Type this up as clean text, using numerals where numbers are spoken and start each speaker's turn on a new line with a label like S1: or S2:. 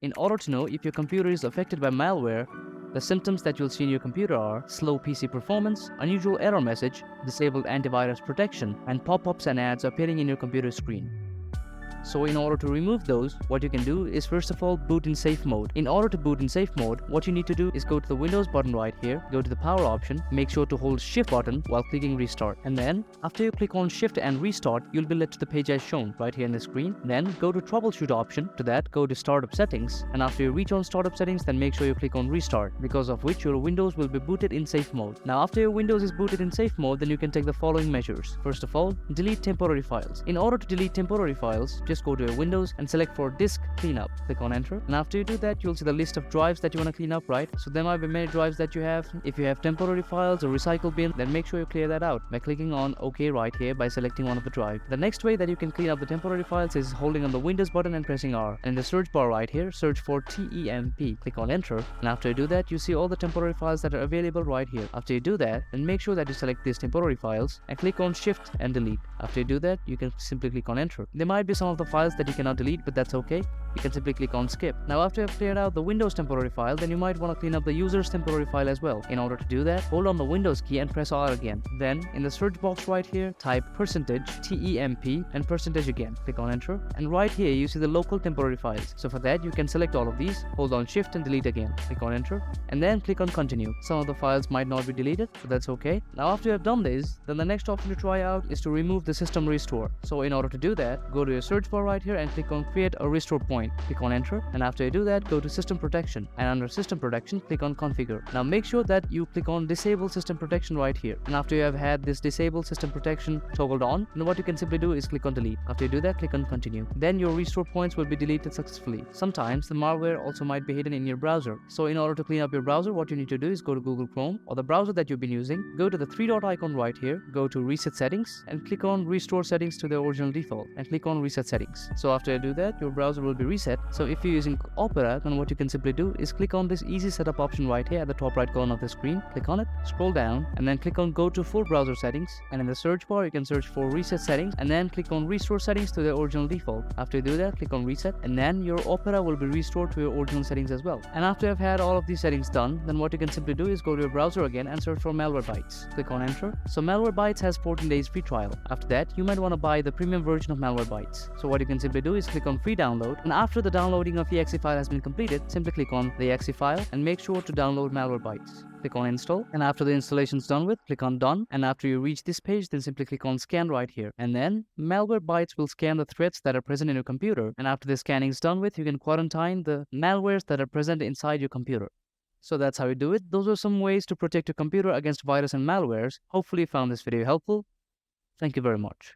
S1: In order to know if your computer is affected by malware, the symptoms that you'll see in your computer are slow PC performance, unusual error message, disabled antivirus protection, and pop-ups and ads appearing in your computer screen. So in order to remove those, what you can do is first of all boot in safe mode. In order to boot in safe mode, what you need to do is go to the Windows button right here, go to the power option, make sure to hold shift button while clicking restart. And then after you click on shift and restart, you'll be led to the page as shown right here in the screen. Then go to troubleshoot option. To that, go to startup settings, and after you reach on startup settings, then make sure you click on restart, because of which your Windows will be booted in safe mode. Now after your Windows is booted in safe mode, then you can take the following measures. First of all, delete temporary files. In order to delete temporary files, just go to your Windows and select for disk cleanup. Click on enter, and after you do that, you'll see the list of drives that you want to clean up, right? So there might be many drives that you have. If you have temporary files or recycle bin, then make sure you clear that out by clicking on OK right here by selecting one of the drive. The next way that you can clean up the temporary files is holding on the Windows button and pressing R. And in the search bar right here, search for TEMP. Click on enter, and after you do that, you see all the temporary files that are available right here. After you do that, then make sure that you select these temporary files and click on shift and delete. After you do that, you can simply click on enter. There might be some of the files that you cannot delete, but that's okay. You can simply click on skip. Now after you have cleared out the Windows temporary file, then you might want to clean up the user's temporary file as well. In order to do that, hold on the Windows key and press R again. Then in the search box right here, type %TEMP and % again. Click on enter, and right here you see the local temporary files. So for that, you can select all of these, hold on shift and delete again. Click on enter, and then click on continue. Some of the files might not be deleted, but that's okay. Now after you have done this, then the next option to try out is to remove the system restore. So in order to do that, go to your search bar right here and click on create a restore point. Click on enter, and after you do that, go to system protection, and under system protection, click on configure. Now make sure that you click on disable system protection right here, and after you have had this disable system protection toggled on, then what you can simply do is click on delete. After you do that, click on continue. Then your restore points will be deleted successfully. Sometimes the malware also might be hidden in your browser. So in order to clean up your browser, what you need to do is go to Google Chrome or the browser that you've been using, go to the three dot icon right here, go to reset settings, and click on restore settings to the original default, and click on reset settings. So after you do that, your browser will be reset. So if you're using Opera, then what you can simply do is click on this easy setup option right here at the top right corner of the screen. Click on it, scroll down, and then click on go to full browser settings, and in the search bar you can search for reset settings, and then click on restore settings to the original default. After you do that, click on reset, and then your Opera will be restored to your original settings as well. And after you've had all of these settings done, then what you can simply do is go to your browser again and search for Malwarebytes. Click on enter. So Malwarebytes has 14 days free trial. After that, you might want to buy the premium version of Malwarebytes. So what you can simply do is click on free download, and after the downloading of the exe file has been completed, simply click on the exe file and make sure to download Malwarebytes. Click on install, and after the installation is done with, click on done, and after you reach this page, then simply click on scan right here, and then Malwarebytes will scan the threats that are present in your computer, and after the scanning is done with, you can quarantine the malwares that are present inside your computer. So that's how you do it. Those are some ways to protect your computer against virus and malwares. Hopefully you found this video helpful. Thank you very much.